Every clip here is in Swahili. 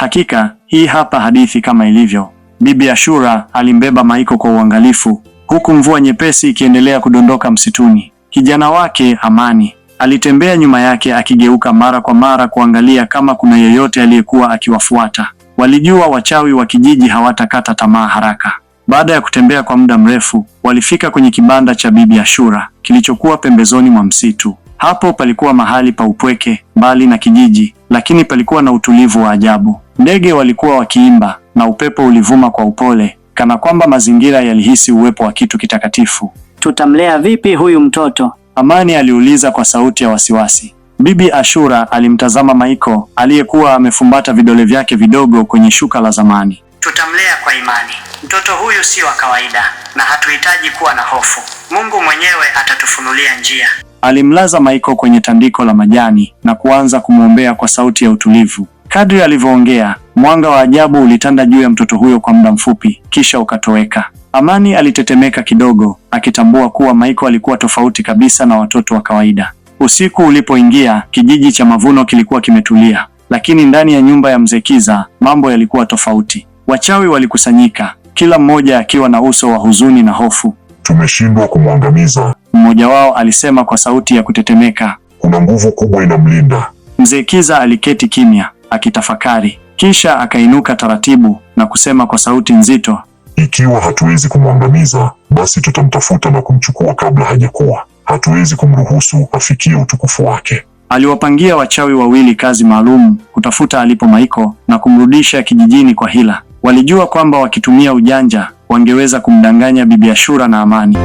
Hakika, hii hapa hadithi kama ilivyo. Bibi Ashura alimbeba Maiko kwa uangalifu, huku mvua nyepesi ikiendelea kudondoka msituni. Kijana wake Amani alitembea nyuma yake akigeuka mara kwa mara kuangalia kama kuna yeyote aliyekuwa akiwafuata. Walijua wachawi wa kijiji hawatakata tamaa haraka. Baada ya kutembea kwa muda mrefu, walifika kwenye kibanda cha Bibi Ashura kilichokuwa pembezoni mwa msitu. Hapo palikuwa mahali pa upweke, mbali na kijiji, lakini palikuwa na utulivu wa ajabu. Ndege walikuwa wakiimba na upepo ulivuma kwa upole, kana kwamba mazingira yalihisi uwepo wa kitu kitakatifu. Tutamlea vipi huyu mtoto? Amani aliuliza kwa sauti ya wasiwasi. Bibi Ashura alimtazama Maiko aliyekuwa amefumbata vidole vyake vidogo kwenye shuka la zamani. Tutamlea kwa imani. Mtoto huyu si wa kawaida na hatuhitaji kuwa na hofu. Mungu mwenyewe atatufunulia njia. Alimlaza Maiko kwenye tandiko la majani na kuanza kumwombea kwa sauti ya utulivu. Kadri alivyoongea, mwanga wa ajabu ulitanda juu ya mtoto huyo kwa muda mfupi, kisha ukatoweka. Amani alitetemeka kidogo, akitambua kuwa Maiko alikuwa tofauti kabisa na watoto wa kawaida. Usiku ulipoingia, kijiji cha Mavuno kilikuwa kimetulia, lakini ndani ya nyumba ya Mzee Kiza, mambo yalikuwa tofauti. Wachawi walikusanyika, kila mmoja akiwa na uso wa huzuni na hofu. Tumeshindwa kumwangamiza, mmoja wao alisema kwa sauti ya kutetemeka. Kuna nguvu kubwa inamlinda. Mzee Kiza aliketi kimya, akitafakari. Kisha akainuka taratibu na kusema kwa sauti nzito, ikiwa hatuwezi kumwangamiza, basi tutamtafuta na kumchukua kabla hajakuwa. Hatuwezi kumruhusu afikie utukufu wake. Aliwapangia wachawi wawili kazi maalum, kutafuta alipo Maiko na kumrudisha kijijini kwa hila. Walijua kwamba wakitumia ujanja, wangeweza kumdanganya Bibi Ashura na Amani.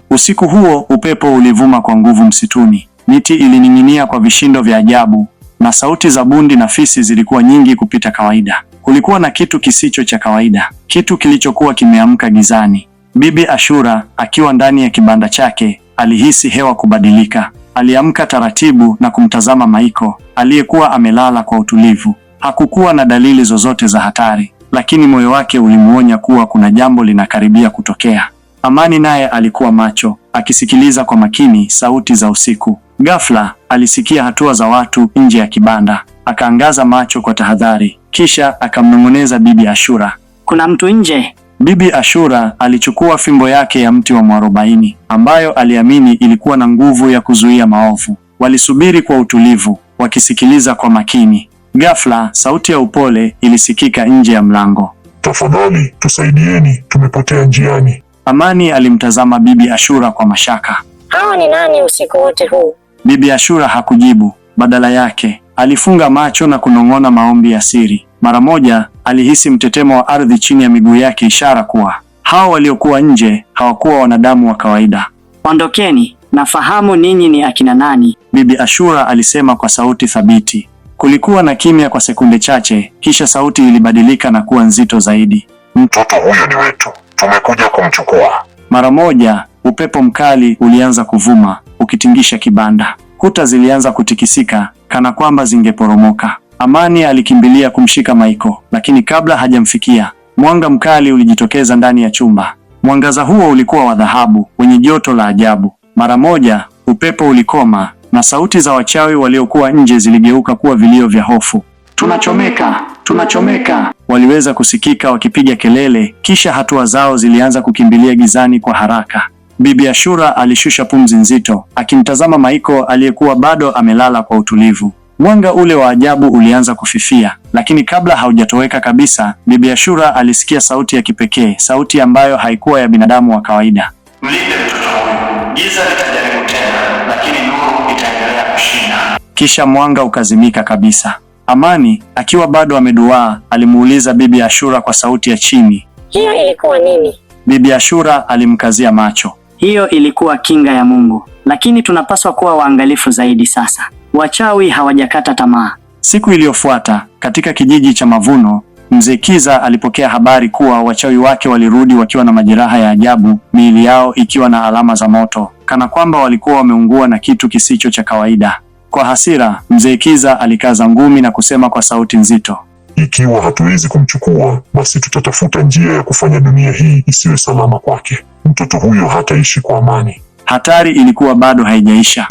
Usiku huo, upepo ulivuma kwa nguvu msituni. Miti ilining'inia kwa vishindo vya ajabu, na sauti za bundi na fisi zilikuwa nyingi kupita kawaida. Kulikuwa na kitu kisicho cha kawaida, kitu kilichokuwa kimeamka gizani. Bibi Ashura, akiwa ndani ya kibanda chake, alihisi hewa kubadilika. Aliamka taratibu na kumtazama Maiko, aliyekuwa amelala kwa utulivu. Hakukuwa na dalili zozote za hatari, lakini moyo wake ulimuonya kuwa kuna jambo linakaribia kutokea. Amani naye alikuwa macho, akisikiliza kwa makini sauti za usiku. Ghafla, alisikia hatua za watu nje ya kibanda. Akaangaza macho kwa tahadhari, kisha akamnong'oneza Bibi Ashura, kuna mtu nje. Bibi Ashura alichukua fimbo yake ya mti wa mwarobaini, ambayo aliamini ilikuwa na nguvu ya kuzuia maovu. Walisubiri kwa utulivu, wakisikiliza kwa makini. Ghafla, sauti ya upole ilisikika nje ya mlango. Tafadhali, tusaidieni, tumepotea njiani. Amani alimtazama Bibi Ashura kwa mashaka. Hawa ni nani usiku wote huu? Bibi Ashura hakujibu, badala yake alifunga macho na kunong'ona maombi ya siri. Mara moja alihisi mtetemo wa ardhi chini ya miguu yake, ishara kuwa hao waliokuwa nje hawakuwa wanadamu wa kawaida. Ondokeni, nafahamu ninyi ni akina nani, Bibi Ashura alisema kwa sauti thabiti. Kulikuwa na kimya kwa sekunde chache, kisha sauti ilibadilika na kuwa nzito zaidi. Mtoto huyo ni wetu, tumekuja kumchukua. Mara moja upepo mkali ulianza kuvuma, ukitingisha kibanda. Kuta zilianza kutikisika kana kwamba zingeporomoka. Amani alikimbilia kumshika Maiko, lakini kabla hajamfikia, mwanga mkali ulijitokeza ndani ya chumba. Mwangaza huo ulikuwa wa dhahabu, wenye joto la ajabu. Mara moja upepo ulikoma na sauti za wachawi waliokuwa nje ziligeuka kuwa vilio vya hofu. Tunachomeka, tunachomeka, waliweza kusikika wakipiga kelele, kisha hatua zao zilianza kukimbilia gizani kwa haraka. Bibi Ashura alishusha pumzi nzito, akimtazama Maiko aliyekuwa bado amelala kwa utulivu. Mwanga ule wa ajabu ulianza kufifia, lakini kabla haujatoweka kabisa, Bibi Ashura alisikia sauti ya kipekee, sauti ambayo haikuwa ya binadamu wa kawaida. Mlinde mtoto huyu, giza litajaribu tena, lakini nuru itaendelea kushinda. Kisha mwanga ukazimika kabisa. Amani, akiwa bado ameduaa, alimuuliza Bibi Ashura kwa sauti ya chini, hiyo ilikuwa nini? Bibi Ashura alimkazia macho. Hiyo ilikuwa kinga ya Mungu, lakini tunapaswa kuwa waangalifu zaidi sasa. Wachawi hawajakata tamaa. Siku iliyofuata, katika kijiji cha Mavuno, Mzee Kiza alipokea habari kuwa wachawi wake walirudi wakiwa na majeraha ya ajabu, miili yao ikiwa na alama za moto, kana kwamba walikuwa wameungua na kitu kisicho cha kawaida. Kwa hasira, Mzee Kiza alikaza ngumi na kusema kwa sauti nzito, ikiwa hatuwezi kumchukua, basi tutatafuta njia ya kufanya dunia hii isiwe salama kwake. Mtoto huyo hataishi kwa amani. Hatari ilikuwa bado haijaisha.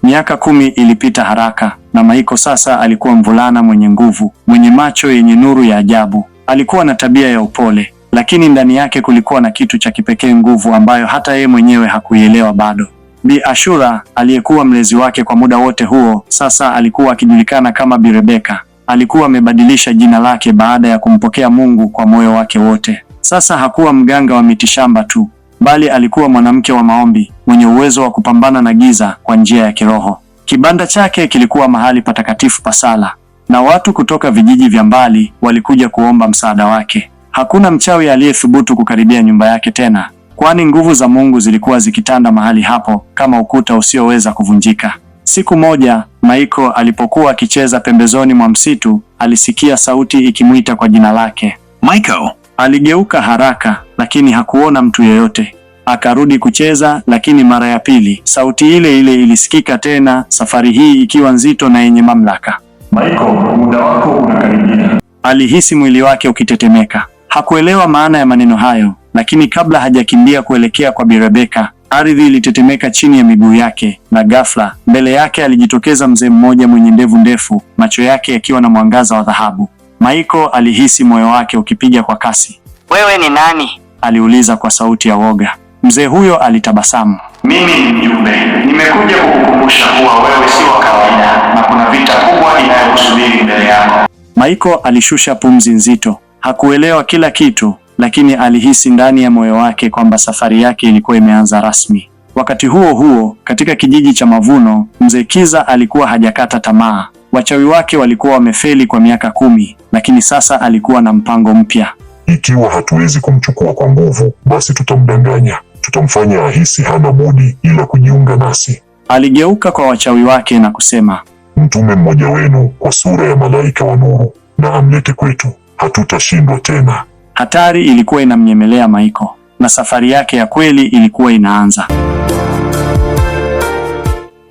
Miaka 10 ilipita haraka. na Michael sasa alikuwa mvulana mwenye nguvu, mwenye macho yenye nuru ya ajabu. Alikuwa na tabia ya upole, lakini ndani yake kulikuwa na kitu cha kipekee, nguvu ambayo hata yeye mwenyewe hakuielewa bado. Bi Ashura, aliyekuwa mlezi wake kwa muda wote huo, sasa alikuwa akijulikana kama Bi Rebeka. Alikuwa amebadilisha jina lake baada ya kumpokea Mungu kwa moyo wake wote. Sasa hakuwa mganga wa mitishamba tu, bali alikuwa mwanamke wa maombi mwenye uwezo wa kupambana na giza kwa njia ya kiroho. Kibanda chake kilikuwa mahali patakatifu pa sala, na watu kutoka vijiji vya mbali walikuja kuomba msaada wake. Hakuna mchawi aliyethubutu kukaribia nyumba yake tena, kwani nguvu za Mungu zilikuwa zikitanda mahali hapo kama ukuta usioweza kuvunjika. Siku moja, Michael alipokuwa akicheza pembezoni mwa msitu, alisikia sauti ikimwita kwa jina lake. Michael! Aligeuka haraka, lakini hakuona mtu yeyote. Akarudi kucheza, lakini mara ya pili sauti ile ile ilisikika tena, safari hii ikiwa nzito na yenye mamlaka. Michael, muda wako unakaribia. Alihisi mwili wake ukitetemeka. Hakuelewa maana ya maneno hayo, lakini kabla hajakimbia kuelekea kwa Bi Rebeka, ardhi ilitetemeka chini ya miguu yake, na ghafla mbele yake alijitokeza mzee mmoja mwenye ndevu ndefu, macho yake yakiwa na mwangaza wa dhahabu. Michael alihisi moyo wake ukipiga kwa kasi. Wewe ni nani? Aliuliza kwa sauti ya woga. Mzee huyo alitabasamu. Mimi ni mjumbe. Nimekuja kukukumbusha kuwa wewe si wa kawaida na kuna vita kubwa inayokusubiri mbele yako. Michael alishusha pumzi nzito. Hakuelewa kila kitu, lakini alihisi ndani ya moyo wake kwamba safari yake ilikuwa imeanza rasmi. Wakati huo huo, katika kijiji cha Mavuno, Mzee Kiza alikuwa hajakata tamaa. Wachawi wake walikuwa wamefeli kwa miaka 10, lakini sasa alikuwa na mpango mpya. Ikiwa hatuwezi kumchukua kwa nguvu, basi tutamdanganya. Tutamfanya ahisi hana budi ila kujiunga nasi. Aligeuka kwa wachawi wake na kusema, mtume mmoja wenu kwa sura ya malaika wa nuru, na amlete kwetu. Hatutashindwa tena. Hatari ilikuwa inamnyemelea Michael, na safari yake ya kweli ilikuwa inaanza.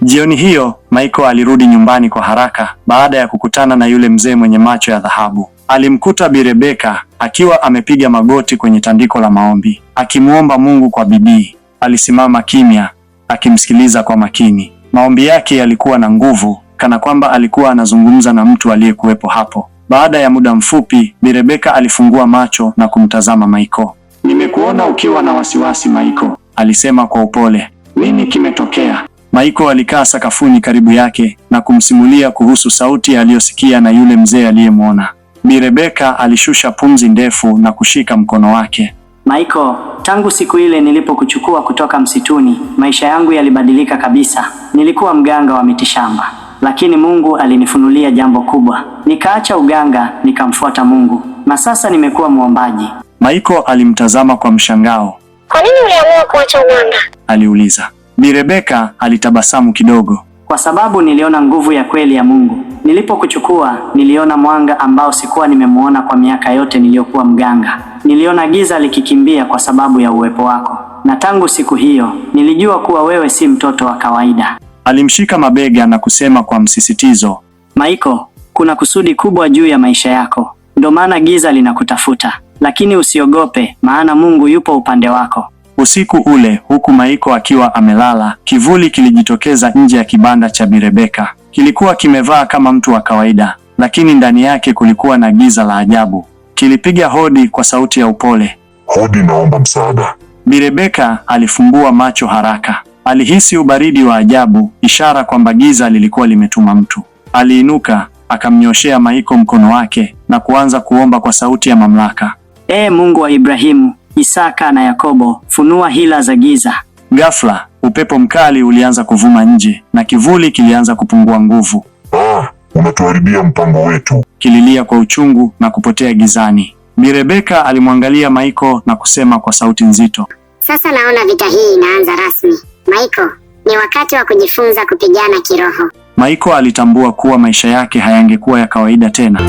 Jioni hiyo, Michael alirudi nyumbani kwa haraka baada ya kukutana na yule mzee mwenye macho ya dhahabu. Alimkuta Bi Rebeka akiwa amepiga magoti kwenye tandiko la maombi, akimuomba Mungu kwa bidii. Alisimama kimya, akimsikiliza kwa makini. Maombi yake yalikuwa na nguvu, kana kwamba alikuwa anazungumza na mtu aliyekuwepo hapo. Baada ya muda mfupi, Bi Rebeka alifungua macho na kumtazama Michael. Nimekuona ukiwa na wasiwasi Michael, alisema kwa upole. Nini kimetokea? Michael alikaa sakafuni karibu yake na kumsimulia kuhusu sauti aliyosikia na yule mzee aliyemwona. Bi Rebeka alishusha pumzi ndefu na kushika mkono wake. Michael, tangu siku ile nilipokuchukua kutoka msituni, maisha yangu yalibadilika kabisa. Nilikuwa mganga wa mitishamba, lakini Mungu alinifunulia jambo kubwa. Nikaacha uganga, nikamfuata Mungu, na sasa nimekuwa mwombaji. Michael alimtazama kwa mshangao. Kwa nini uliamua kuacha uganga? Aliuliza. Bi Rebeka alitabasamu kidogo. Kwa sababu niliona nguvu ya kweli ya Mungu. Nilipokuchukua, niliona mwanga ambao sikuwa nimemuona kwa miaka yote niliyokuwa mganga. Niliona giza likikimbia kwa sababu ya uwepo wako. Na tangu siku hiyo, nilijua kuwa wewe si mtoto wa kawaida. Alimshika mabega na kusema kwa msisitizo. Michael, kuna kusudi kubwa juu ya maisha yako. Ndio maana giza linakutafuta. Lakini usiogope, maana Mungu yupo upande wako. Usiku ule, huku Michael akiwa amelala, kivuli kilijitokeza nje ya kibanda cha Bi Rebeka. Kilikuwa kimevaa kama mtu wa kawaida, lakini ndani yake kulikuwa na giza la ajabu. Kilipiga hodi kwa sauti ya upole. Hodi, naomba msaada. Bi Rebeka alifumbua macho haraka. Alihisi ubaridi wa ajabu, ishara kwamba giza lilikuwa limetuma mtu. Aliinuka, akamnyoshea Michael mkono wake na kuanza kuomba kwa sauti ya mamlaka. Ee Mungu wa Ibrahimu, Isaka na Yakobo, funua hila za giza. Ghafla, upepo mkali ulianza kuvuma nje na kivuli kilianza kupungua nguvu. Unatuharibia mpango wetu, kililia kwa uchungu na kupotea gizani. Bi Rebeka alimwangalia Michael na kusema kwa sauti nzito. Sasa naona vita hii inaanza rasmi. Michael, ni wakati wa kujifunza kupigana kiroho. Michael alitambua kuwa maisha yake hayangekuwa ya kawaida tena.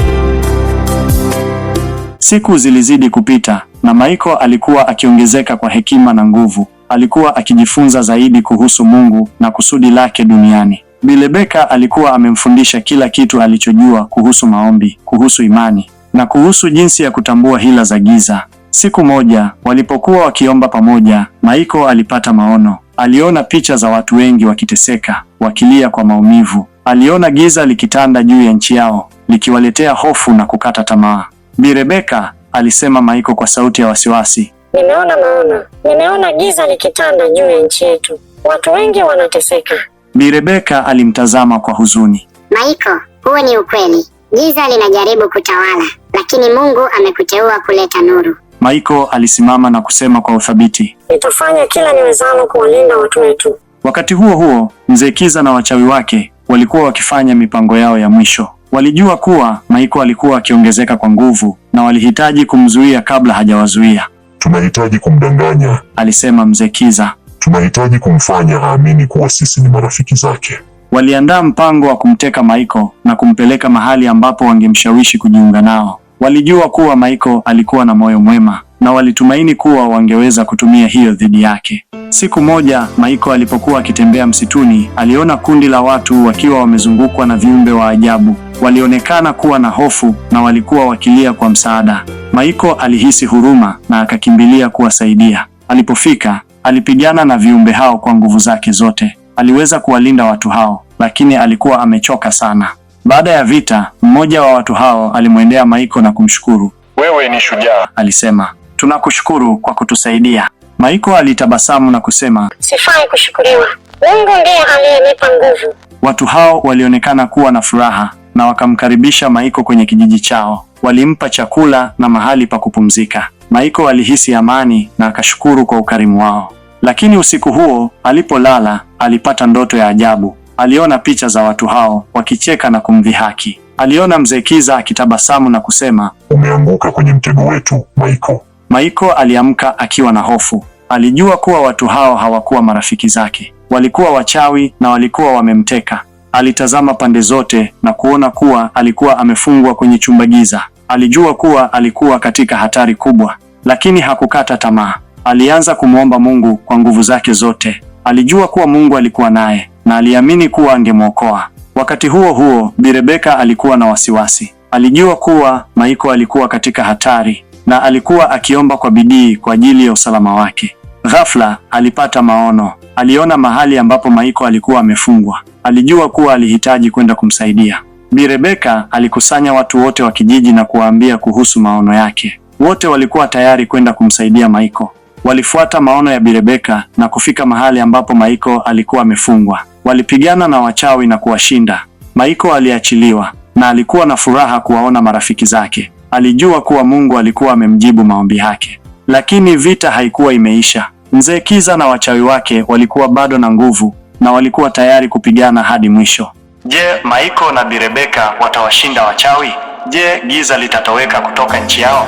Siku zilizidi kupita na Michael alikuwa akiongezeka kwa hekima na nguvu. Alikuwa akijifunza zaidi kuhusu Mungu na kusudi lake duniani. Bi Rebeka alikuwa amemfundisha kila kitu alichojua kuhusu maombi, kuhusu imani na kuhusu jinsi ya kutambua hila za giza. Siku moja, walipokuwa wakiomba pamoja, Michael alipata maono. Aliona picha za watu wengi wakiteseka, wakilia kwa maumivu, Aliona giza likitanda juu ya nchi yao, likiwaletea hofu na kukata tamaa. Bi Rebeka, alisema Michael kwa sauti ya wasiwasi. Nimeona maono. Nimeona giza likitanda juu ya nchi yetu. Watu wengi wanateseka. Bi Rebeka alimtazama kwa huzuni. Michael, huo ni ukweli. Giza linajaribu kutawala, lakini Mungu amekuteua kuleta nuru. Michael alisimama na kusema kwa uthabiti, Nitafanya kila niwezalo kuwalinda watu wetu. Wakati huo huo, Mzee Kiza na wachawi wake walikuwa wakifanya mipango yao ya mwisho. Walijua kuwa Michael alikuwa akiongezeka kwa nguvu na walihitaji kumzuia kabla hajawazuia. Tunahitaji kumdanganya, alisema Mzee Kiza. Tunahitaji kumfanya aamini kuwa sisi ni marafiki zake. Waliandaa mpango wa kumteka Michael na kumpeleka mahali ambapo wangemshawishi kujiunga nao. Walijua kuwa Michael alikuwa na moyo mwema na walitumaini kuwa wangeweza kutumia hiyo dhidi yake. Siku moja, Michael alipokuwa akitembea msituni, aliona kundi la watu wakiwa wamezungukwa na viumbe wa ajabu. Walionekana kuwa na hofu na walikuwa wakilia kwa msaada. Michael alihisi huruma na akakimbilia kuwasaidia. Alipofika, alipigana na viumbe hao kwa nguvu zake zote. Aliweza kuwalinda watu hao, lakini alikuwa amechoka sana. Baada ya vita, mmoja wa watu hao alimwendea Michael na kumshukuru. Wewe ni shujaa, alisema. Tunakushukuru kwa kutusaidia. Michael alitabasamu na kusema, Sifai kushukuriwa. Mungu ndiye aliyenipa nguvu. Watu hao walionekana kuwa na furaha na wakamkaribisha Michael kwenye kijiji chao. Walimpa chakula na mahali pa kupumzika. Michael alihisi amani na akashukuru kwa ukarimu wao. Lakini usiku huo, alipolala, alipata ndoto ya ajabu. Aliona picha za watu hao wakicheka na kumdhihaki. Aliona Mzee Kiza akitabasamu na kusema, umeanguka kwenye mtego wetu, Michael. Michael aliamka akiwa na hofu. Alijua kuwa watu hao hawakuwa marafiki zake. Walikuwa wachawi na walikuwa wamemteka. Alitazama pande zote na kuona kuwa alikuwa amefungwa kwenye chumba giza. Alijua kuwa alikuwa katika hatari kubwa, lakini hakukata tamaa. Alianza kumwomba Mungu kwa nguvu zake zote. Alijua kuwa Mungu alikuwa naye na aliamini kuwa angemwokoa. Wakati huo huo, Bi Rebeka alikuwa na wasiwasi. Alijua kuwa Michael alikuwa katika hatari na alikuwa akiomba kwa bidii kwa ajili ya usalama wake. Ghafla, alipata maono. Aliona mahali ambapo Michael alikuwa amefungwa. Alijua kuwa alihitaji kwenda kumsaidia. Bi Rebeka alikusanya watu wote wa kijiji na kuwaambia kuhusu maono yake. Wote walikuwa tayari kwenda kumsaidia Michael. Walifuata maono ya Bi Rebeka na kufika mahali ambapo Michael alikuwa amefungwa. Walipigana na wachawi na kuwashinda. Michael aliachiliwa na alikuwa na furaha kuwaona marafiki zake. Alijua kuwa Mungu alikuwa amemjibu maombi yake. Lakini vita haikuwa imeisha. Mzee Kiza na wachawi wake walikuwa bado na nguvu na walikuwa tayari kupigana hadi mwisho. Je, Michael na Bi Rebeka watawashinda wachawi? Je, giza litatoweka kutoka nchi yao?